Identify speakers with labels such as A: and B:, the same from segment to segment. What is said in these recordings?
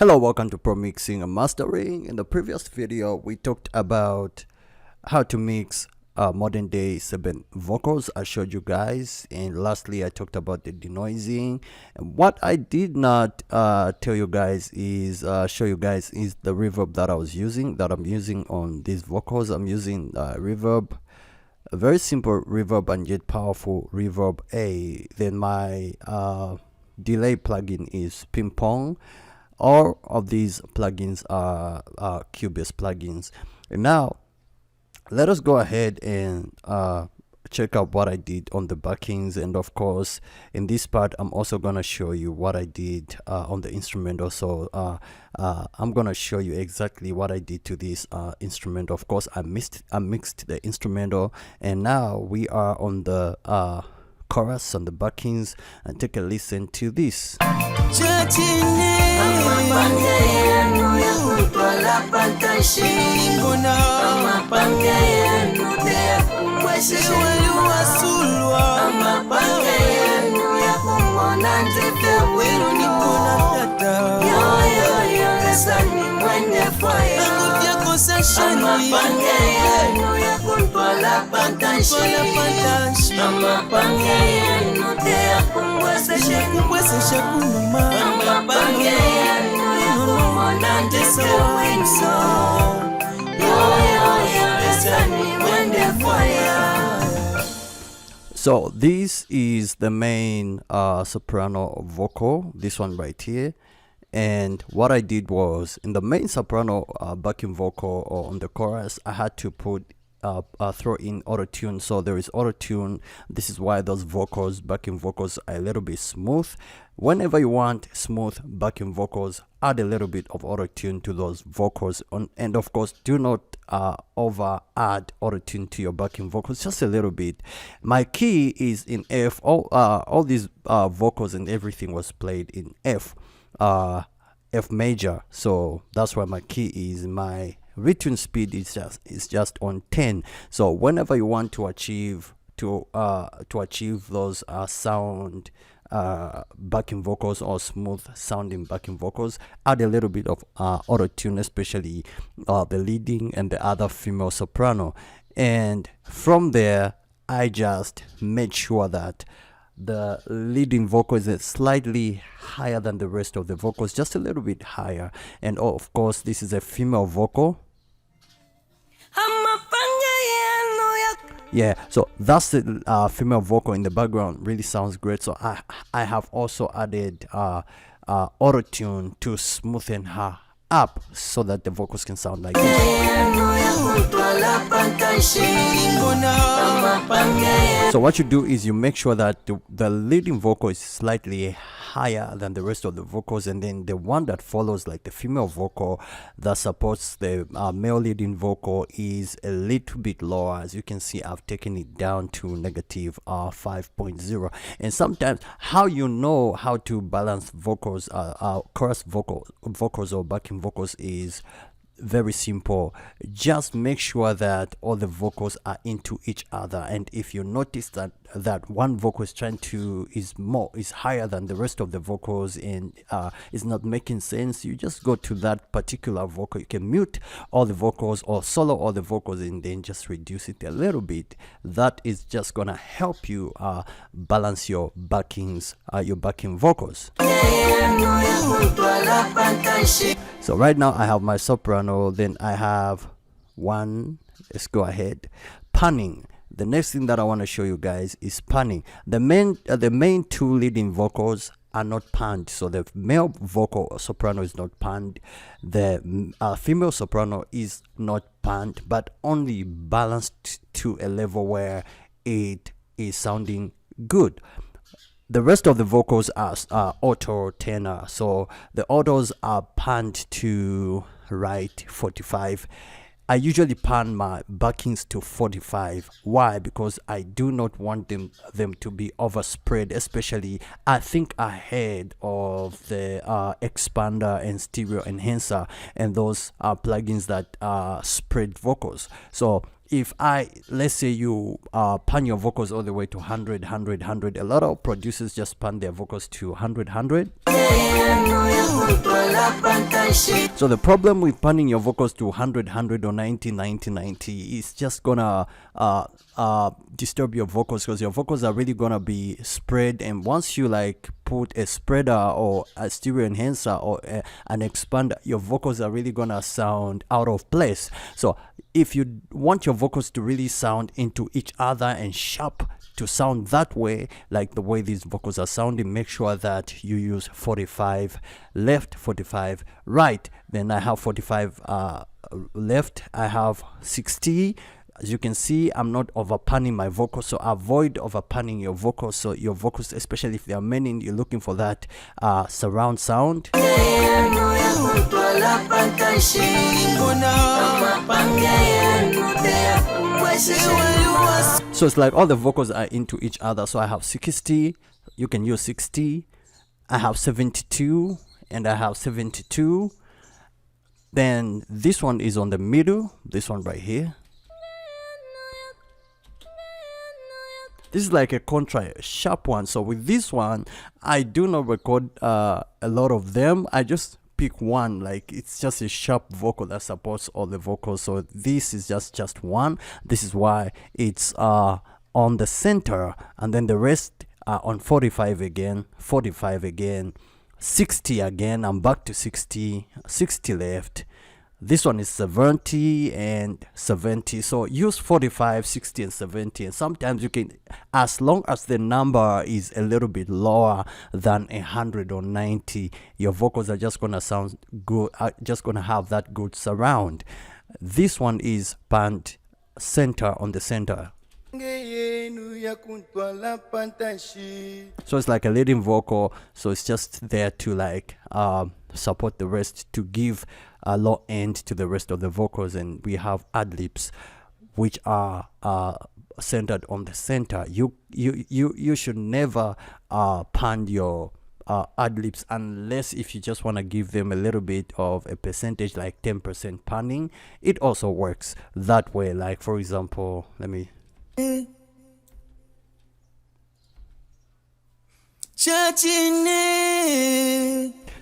A: Hello, welcome to Pro Mixing and Mastering. In the previous video, we talked about how to mix modern day Seben vocals. I showed you guys, and lastly, I talked about the denoising. And what I did not tell you guys is show you guys is the reverb that I'm using on these vocals. I'm using reverb, a very simple reverb and yet powerful reverb A. Then my delay plugin is Ping Pong. All of these plugins are Cubase plugins. And now let us go ahead and check out what I did on the backings. And of course, in this part, I'm also gonna show you what I did on the instrumental. So I'm gonna show you exactly what I did to this instrumental. Of course, I mixed the instrumental, and now we are on the chorus on the backings, and take a listen to this. So this is the main soprano vocal, this one right here. And what I did was, in the main soprano backing vocal or on the chorus, I had to put throw in Autotune. So there is Autotune. This is why those vocals, backing vocals, are a little bit smooth. Whenever you want smooth backing vocals, add a little bit of Autotune to those vocals. And of course, do not over add Autotune to your backing vocals, just a little bit. My key is in F. All these vocals and everything was played in F. F major, so that's why my key is. My retune speed is just on 10. So whenever you want to achieve those sound backing vocals or smooth sounding backing vocals, add a little bit of Autotune, especially the leading and the other female soprano. And from there, I just made sure that the leading vocal is slightly higher than the rest of the vocals, just a little bit higher. And of course, this is a female vocal. Yeah, so that's the female vocal in the background. Really sounds great. So I have also added Autotune to smoothen her up so that the vocals can sound like this. So what you do is you make sure that the leading vocal is slightly higher than the rest of the vocals, and then the one that follows, like the female vocal that supports the male leading vocal, is a little bit lower. As you can see, I've taken it down to negative 5.0. And sometimes how you know how to balance vocals, chorus vocals or backing vocals, is very simple. Just make sure that all the vocals are into each other, and if you notice that one vocal is higher than the rest of the vocals and is not making sense, you just go to that particular vocal. You can mute all the vocals or solo all the vocals and then just reduce it a little bit. That is just gonna help you balance your backing vocals. So right now I have my soprano, then I have one. Let's go ahead. Panning. The next thing that I want to show you guys is panning. The main two leading vocals are not panned. So the male vocal soprano is not panned. The female soprano is not panned, but only balanced to a level where it is sounding good. The rest of the vocals are auto tenor, so the autos are panned to right 45. I usually pan my backings to 45. Why? Because I do not want them to be overspread, especially I think ahead of the expander and stereo enhancer and those plugins that spread vocals. So if let's say you pan your vocals all the way to 100, 100, 100, a lot of producers just pan their vocals to 100, 100. So the problem with panning your vocals to 100, 100 or 90, 90, 90 is just gonna disturb your vocals, because your vocals are really gonna be spread, and once you like put a spreader or a stereo enhancer or an expander, your vocals are really gonna sound out of place. So if you want your vocals to really sound into each other and sharp, to sound that way, like the way these vocals are sounding, make sure that you use 45 left, 45 right. Then I have 45 left, I have 60. As you can see, I'm not over panning my vocals, so avoid over panning your vocals. So your vocals, especially if there are many, you're looking for that surround sound. So it's like all the vocals are into each other. So I have 60, you can use 60, I have 72, and I have 72. Then this one is on the middle, this one right here. This is like a contra sharp one. So with this one, I do not record a lot of them. I just pick one, like it's just a sharp vocal that supports all the vocals. So this is just one. This is why it's on the center, and then the rest are on 45 again, 45 again, 60 again. I'm back to 60, 60 left. This one is 70 and 70. So use 45, 60 and 70. And sometimes you can, as long as the number is a little bit lower than 100 or 90, your vocals are just gonna sound good, are just gonna have that good surround. This one is panned center, on the center. So it's like a leading vocal, so it's just there to like support the rest, to give a low end to the rest of the vocals. And we have ad-libs which are centered on the center. You should never pan your ad-libs unless if you just want to give them a little bit of a percentage, like 10% panning. It also works that way. Like for example, let me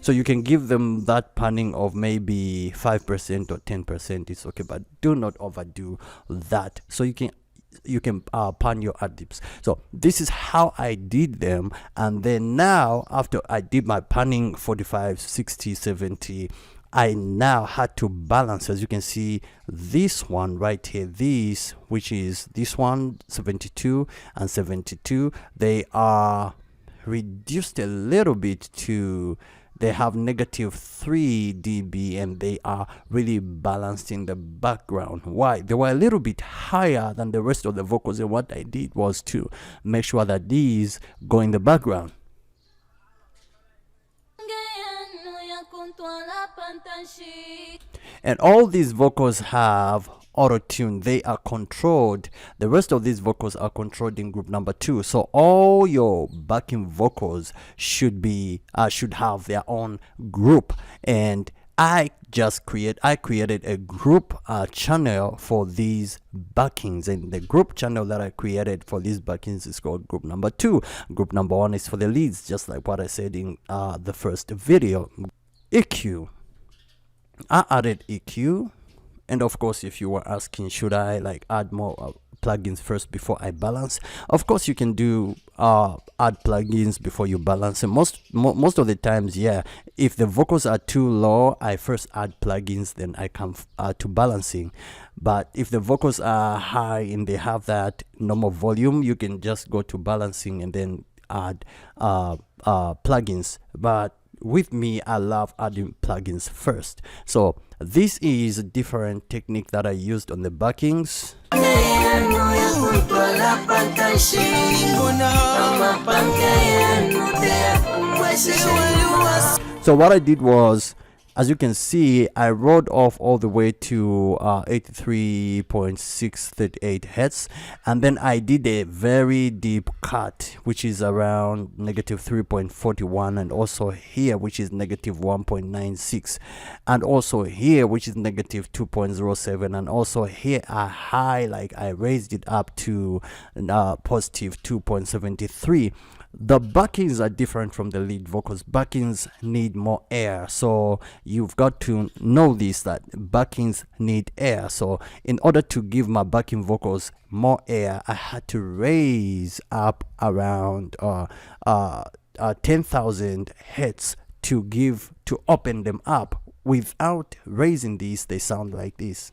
A: so you can give them that panning of maybe 5% or 10%. It's okay, but do not overdo that. So you can pan your ad-libs. So this is how I did them. And then now, after I did my panning 45, 60, 70, I now had to balance. As you can see, this one right here, this, which is this one, 72 and 72, they are reduced a little bit to, they have -3 dB, and they are really balanced in the background. Why? They were a little bit higher than the rest of the vocals, and what I did was to make sure that these go in the background. And all these vocals have Autotune. They are controlled. The rest of these vocals are controlled in group number 2. So all your backing vocals should be should have their own group. And I created a group channel for these backings, and the group channel that I created for these backings is called group number 2. Group number 1 is for the leads, just like what I said in the first video. EQ, I added EQ. And of course, if you were asking, should I like add more plugins first before I balance? Of course, you can do add plugins before you balance. And most of the times, yeah, if the vocals are too low, I first add plugins, then I come to balancing. But if the vocals are high and they have that normal volume, you can just go to balancing and then add plugins. But with me, I love adding plugins first. So this is a different technique that I used on the backings. So what I did was as you can see, I rolled off all the way to 83.638 hertz, and then I did a very deep cut, which is around negative 3.41, and also here, which is negative 1.96, and also here, which is negative 2.07, and also here a high, like I raised it up to positive 2.73. The backings are different from the lead vocals. Backings need more air, so you've got to know this, that backings need air. So in order to give my backing vocals more air, I had to raise up around 10,000 hertz to open them up. Without raising these, they sound like this.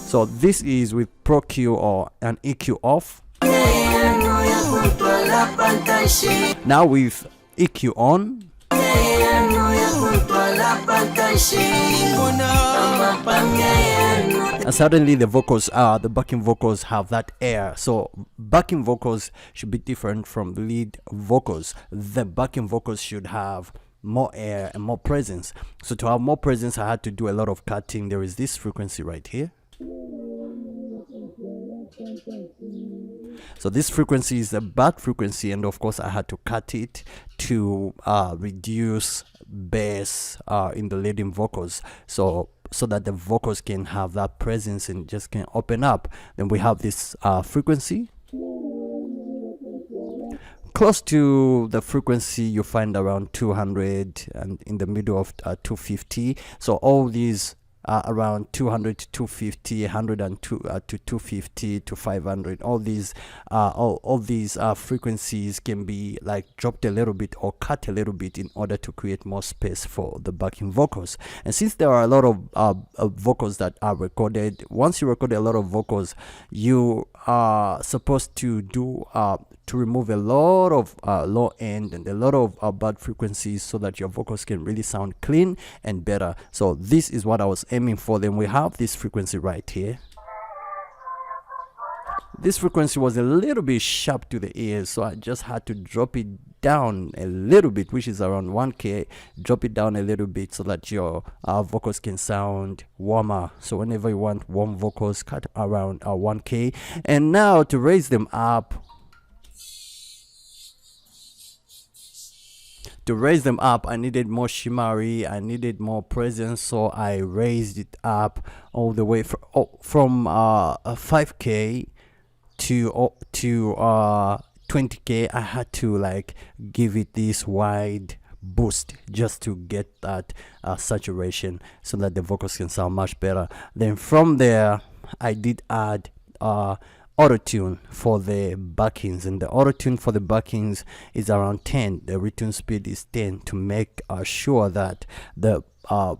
A: So this is with Pro Q or an EQ off. Now with EQ on. And suddenly the backing vocals have that air. So backing vocals should be different from lead vocals. The backing vocals should have more air and more presence. So to have more presence, I had to do a lot of cutting. There is this frequency right here. So this frequency is a bad frequency, and of course I had to cut it to reduce bass in the leading vocals, so that the vocals can have that presence and just can open up. Then we have this frequency close to the frequency you find around 200 and in the middle of 250. So all these around 200 to 250, 100 and to 250 to 500. All these frequencies can be like dropped a little bit or cut a little bit in order to create more space for the backing vocals. And since there are a lot of vocals that are recorded, once you record a lot of vocals, you are supposed to do to remove a lot of low end and a lot of bad frequencies, so that your vocals can really sound clean and better. So this is what I was aiming for. Then we have this frequency right here. This frequency was a little bit sharp to the ears, so I just had to drop it down a little bit, which is around 1K. Drop it down a little bit so that your vocals can sound warmer. So whenever you want warm vocals, cut around 1K. And now to raise them up, I needed more shimmery, I needed more presence, so I raised it up all the way from 5K to 20K. I had to like give it this wide boost just to get that saturation, so that the vocals can sound much better. Then from there, I did add Autotune for the backings, and the Autotune for the backings is around 10. The retune speed is 10 to make sure that the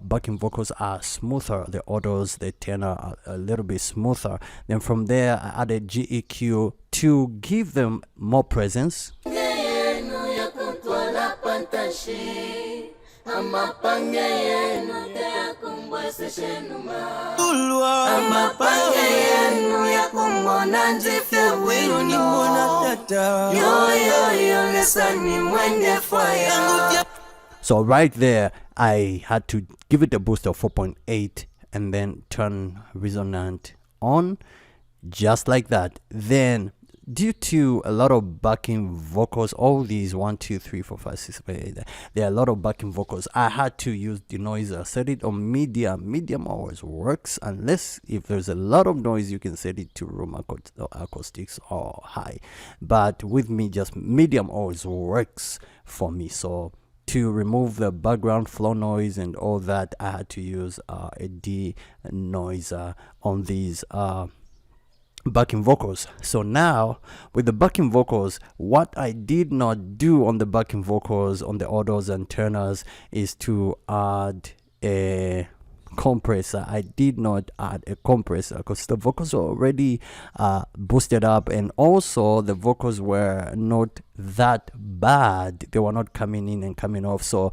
A: backing vocals are smoother, the autos, the tenor are a little bit smoother. Then from there, I added GEQ to give them more presence. So right there, I had to give it a boost of 4.8 and then turn resonant on, just like that. Then due to a lot of backing vocals, all these 1 2 3 4 5 6 7 8, there are a lot of backing vocals, I had to use denoiser. Set it on medium always works, unless if there's a lot of noise you can set it to room acoustics or high, but with me just medium always works for me. So to remove the background flow noise and all that, I had to use a denoiser on these backing vocals. So now with the backing vocals, what I did not do on the backing vocals, on the autos and turners, is to add a compressor. I did not add a compressor because the vocals were already boosted up, and also the vocals were not that bad. They were not coming in and coming off, so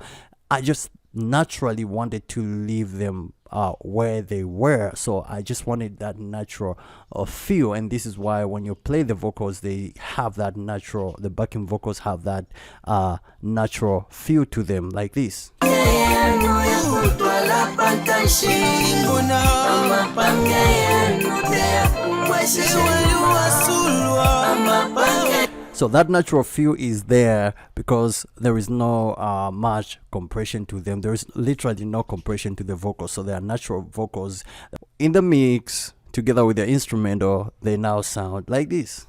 A: I just naturally wanted to leave them where they were. So I just wanted that natural feel, and this is why when you play the vocals, they have that natural, the backing vocals have that natural feel to them, like this. So that natural feel is there because there is no much compression to them. There is literally no compression to the vocals, so they are natural vocals. In the mix, together with the instrumental, they now sound like this.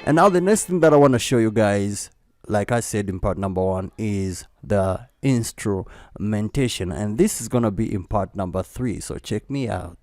A: And now the next thing that I want to show you guys, like I said in part number 1, is the instrumentation, and this is gonna be in part number 3, so check me out.